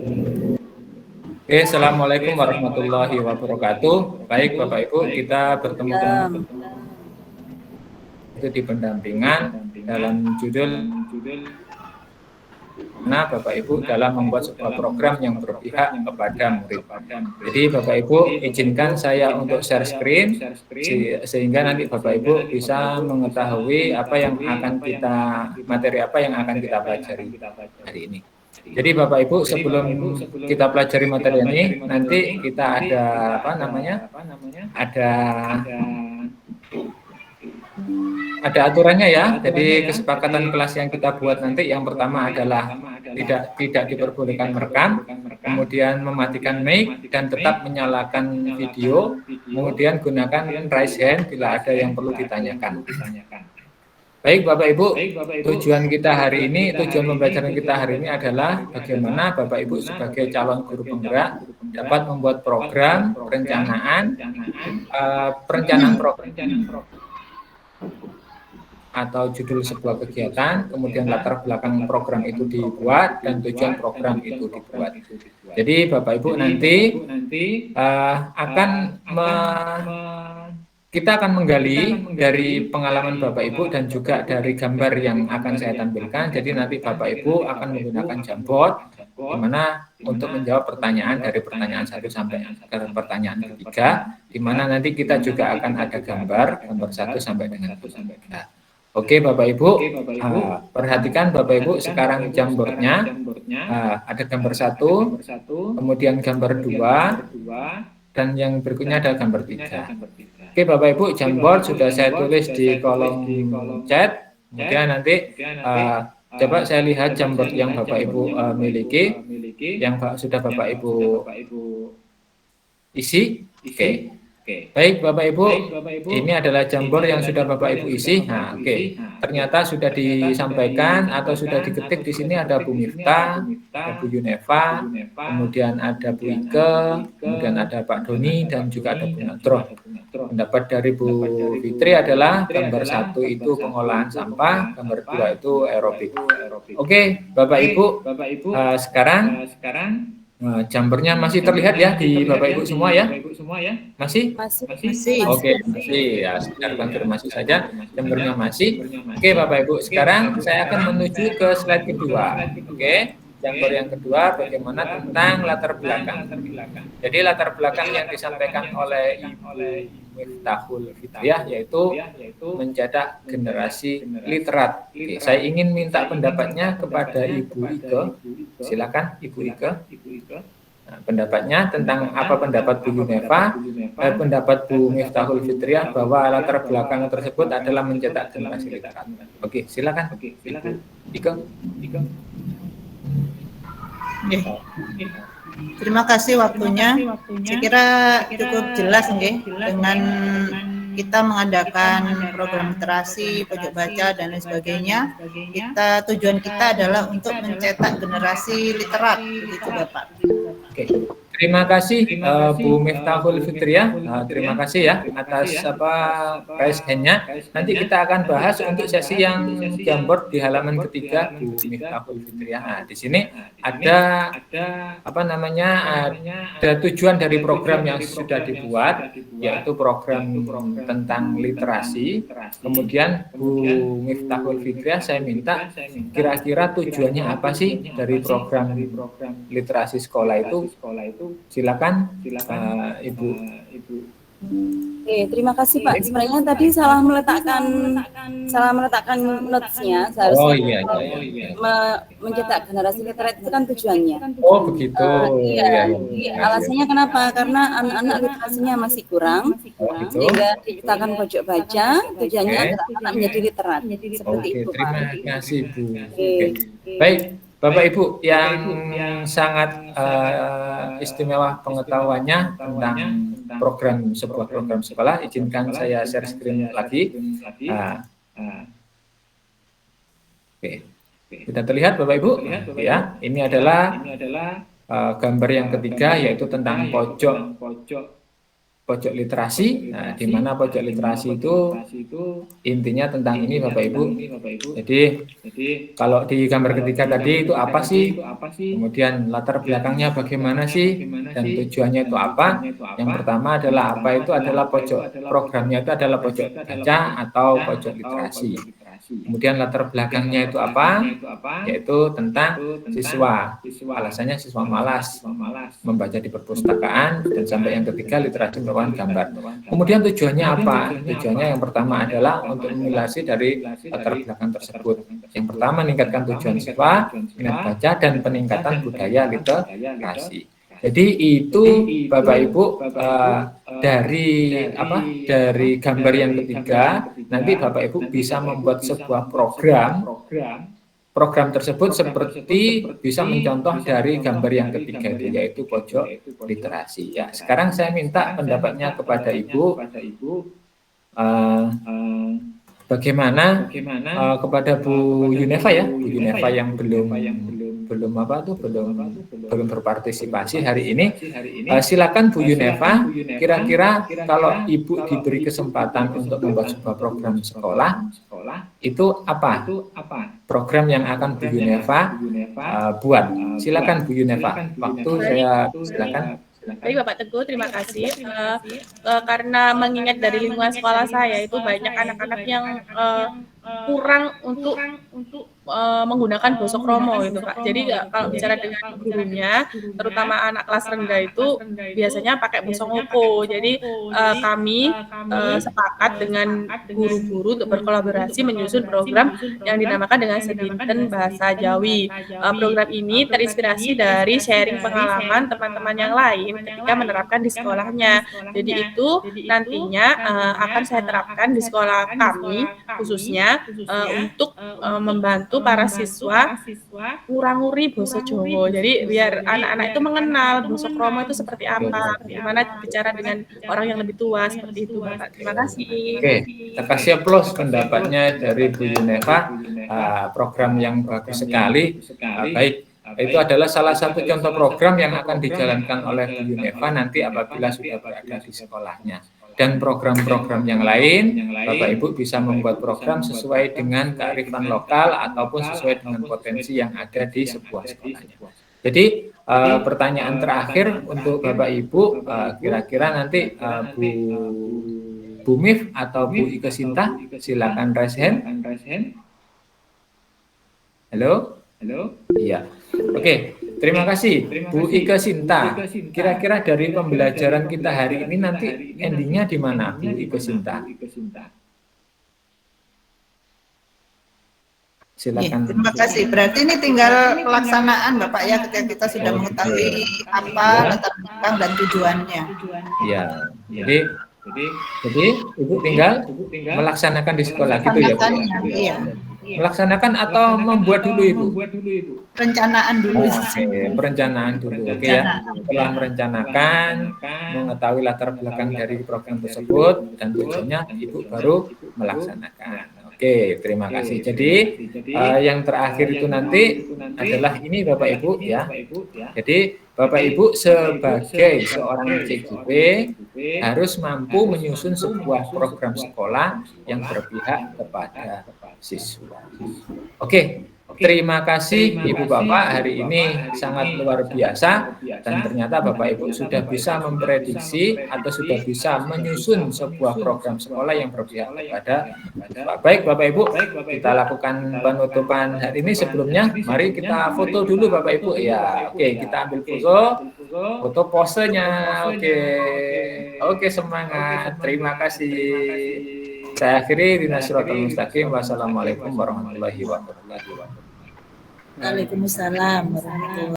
Oke, Assalamualaikum warahmatullahi wabarakatuh. Baik, Bapak Ibu, kita bertemu kembali itu di pendampingan dalam judul mana Bapak Ibu dalam membuat sebuah program yang berpihak kepada murid. Jadi Bapak Ibu izinkan saya untuk share screen sehingga nanti Bapak Ibu bisa mengetahui apa yang akan kita materi apa yang akan kita pelajari hari ini. Jadi Bapak Ibu sebelum kita pelajari materi ini nanti kita ada apa namanya? Ada aturannya ya. Jadi kesepakatan kelas yang kita buat nanti yang pertama adalah tidak diperbolehkan merekam, kemudian mematikan mic dan tetap menyalakan video, kemudian gunakan raise hand bila ada yang perlu ditanyakan. Baik Bapak Ibu, tujuan pembelajaran kita hari ini adalah bagaimana Bapak Ibu sebagai calon guru penggerak dapat membuat program, perencanaan program atau judul sebuah kegiatan, kemudian latar belakang program itu dibuat dan tujuan program itu dibuat. Jadi Bapak Ibu nanti kita akan menggali dari pengalaman Bapak Ibu dan juga dari gambar yang akan saya tampilkan. Jadi nanti Bapak Ibu akan menggunakan Jamboard di mana untuk menjawab pertanyaan dari pertanyaan 1 sampai ke pertanyaan ketiga, di mana nanti kita juga akan ada gambar 1 sampai dengan 3. Oke Bapak Ibu, perhatikan Bapak Ibu sekarang Jamboardnya ada gambar 1, kemudian gambar 2, dan yang berikutnya ada gambar 3. Oke Bapak Ibu, Jamboard sudah saya tulis di kolom chat. Kemudian nanti coba saya lihat Jamboard yang Bapak Ibu miliki, yang sudah Bapak Ibu isi. Oke. Baik Bapak Ibu, ini adalah Jamboard yang sudah Bapak Ibu isi. Nah, oke. Ternyata sudah disampaikan atau sudah diketik di sini ada Bu Miftah, ada Bu Yuneva, kemudian ada Bu Ike, kemudian ada Pak Doni dan juga ada Bu Nadroh. Pendapat dari Bu Fitri adalah gambar 1 itu pengolahan sampah, gambar 2 itu aerobik. Oke, Bapak Ibu, sekarang Jambornya masih terlihat ya di Bapak Ibu semua ya? Masih? Masih. Oke, masih ya. Sekedar konfirmasi saja, jambornya masih. Oke, Bapak Ibu, sekarang saya akan menuju ke slide kedua. Oke, jambor yang kedua bagaimana tentang latar belakang. Jadi latar belakang yang disampaikan oleh Ibu Miftahul Fitriah yaitu mencetak generasi literat. Oke, saya ingin minta pendapatnya kepada Ibu Ike. Silakan Ibu Ike. Nah, pendapatnya tentang apa pendapat Bu Yuneva, pendapat Bu Miftahul Fitriah bahwa latar belakang tersebut adalah mencetak generasi literat. Oke, silakan Ibu Ike. Terima kasih waktunya. Saya kira cukup jelas nggih dengan kita mengadakan program literasi, pojok baca dan lain sebagainya. Tujuan kita adalah untuk mencetak generasi literat, begitu Bapak. Oke. Terima kasih Bu Miftahul Fitriah. Terima kasih ya atas raise hand-nya. Nanti kita akan bahas untuk sesi yang Jamboard di halaman ketiga Bu Miftahul Fitriah. Nah, di sini ada ada tujuan dari program yang sudah dibuat, yaitu program tentang literasi. Kemudian Bu Miftahul Fitriah saya minta kira-kira tujuannya apa sih dari program literasi sekolah itu? Silakan Ibu. Oke, terima kasih Pak. Sebenarnya tadi salah meletakkan notes-nya. Seharusnya mencetak generasi literat itu kan tujuannya. Oh begitu. Iya. Alasannya kenapa? Karena anak-anak literasinya masih kurang, sehingga diciptakan pojok baca. Tujuannya adalah anak menjadi literat. Seperti itu Pak. Terima kasih Bu. Baik. Bapak Ibu yang sangat istimewa pengetahuannya tentang sebuah program sekolah, izinkan saya share screen lagi. Oke, sudah terlihat Bapak Ibu? Ya, ini adalah gambar yang ketiga yaitu tentang pojok pojok literasi. Nah, di mana pojok literasi itu intinya tentang ini Bapak Ibu. Jadi kalau di gambar ketiga tadi itu apa sih? Kemudian latar belakangnya bagaimana sih? Dan tujuannya itu apa? Yang pertama adalah apa itu adalah pojok programnya itu adalah pojok baca atau pojok literasi. Kemudian latar belakangnya itu apa? Yaitu tentang siswa. Alasannya siswa malas membaca di perpustakaan, dan sampai yang ketiga literasi merupakan gambar. Kemudian tujuannya apa? Tujuannya yang pertama adalah untuk menilasi dari latar belakang tersebut. Yang pertama meningkatkan tujuan siswa, minat baca, dan peningkatan budaya literasi. Jadi itu Bapak Ibu dari gambar yang ketiga, nanti Bapak Ibu bisa membuat sebuah program tersebut seperti bisa mencontoh dari gambar yang ketiga itu, yaitu pojok literasi. Ya, sekarang saya minta pendapatnya kepada Ibu. Bagaimana kepada Bu Yuneva ya, Bu Yuneva yang belum berpartisipasi hari ini. Silakan Bu Yuneva, kira-kira kalau Ibu diberi kesempatan untuk membuat sebuah program sekolah, itu apa program yang akan Bu Yuneva buat? Silakan Bu Yuneva, waktu saya silakan. Baik Bapak Teguh, terima kasih. Karena mengingat dari lingkungan sekolah saya itu banyak anak-anak yang kurang untuk menggunakan basa kromo gitu Kak. Jadi kalau bicara dengan gurunya, terutama anak kelas rendah itu biasanya pakai basa ngoko. Jadi kami sepakat dengan guru-guru untuk berkolaborasi menyusun program yang dinamakan dengan Sedinten Bahasa Jawi. Program ini terinspirasi dari sharing pengalaman teman-teman yang lain ketika menerapkan di sekolahnya. Jadi itu nantinya akan saya terapkan di sekolah kami khususnya untuk membantu para siswa ngurang-nguri basa Jawa. Jadi biar anak-anak itu mengenal basa kromo itu seperti apa, bagaimana bicara dengan orang yang lebih tua, seperti itu Bapak. Terima kasih. Oke, terima kasih plus pendapatnya dari Bu Yuneva. Program yang bagus sekali. Baik, itu adalah salah satu contoh program yang akan dijalankan oleh Bu Yuneva nanti apabila sudah berada di sekolahnya. Dan program-program yang lain, Bapak Ibu bisa membuat program sesuai dengan kearifan lokal ataupun sesuai dengan potensi yang ada di sebuah sekolahnya. Jadi pertanyaan terakhir untuk Bapak Ibu, kira-kira nanti Bu Mif atau Bu Ike Sinta, silakan raise hand. Halo? Iya. Oke, terima kasih Bu Ike Sinta. Kira-kira dari pembelajaran kita hari ini nanti endingnya di mana Bu Ike Sinta? Silakan. Ya, terima kasih. Berarti ini tinggal pelaksanaan Bapak ya, ketika kita sudah mengetahui apa latar belakang dan tujuannya. Iya. Jadi Ibu tinggal melaksanakan di sekolah gitu ya Bu? Iya. Melaksanakan atau membuat dulu Ibu? Perencanaan dulu. Perencanaan dulu, oke ya. Setelah merencanakan, mengetahui latar belakang dari program tersebut dan tujuannya, Ibu baru melaksanakan. Oke, terima kasih. Jadi yang terakhir itu nanti adalah ini Bapak Ibu ya. Jadi Bapak Ibu sebagai seorang CGP harus mampu menyusun sebuah program sekolah yang berpihak kepada siswa. Oke, terima kasih Ibu Bapak, hari ini sangat luar biasa dan ternyata Bapak Ibu sudah bisa memprediksi atau sudah bisa menyusun sebuah program sekolah yang berpihak kepada siswa. Baik Bapak Ibu, kita lakukan penutupan hari ini. Sebelumnya mari kita foto dulu Bapak Ibu ya. Oke, kita ambil foto posenya. Oke, semangat. Terima kasih. Saya akhiri Ihdinas Shiratal Mustaqim. Wassalamualaikum warahmatullahi wabarakatuh. Waalaikumsalam warahmatullahi wabarakatuh.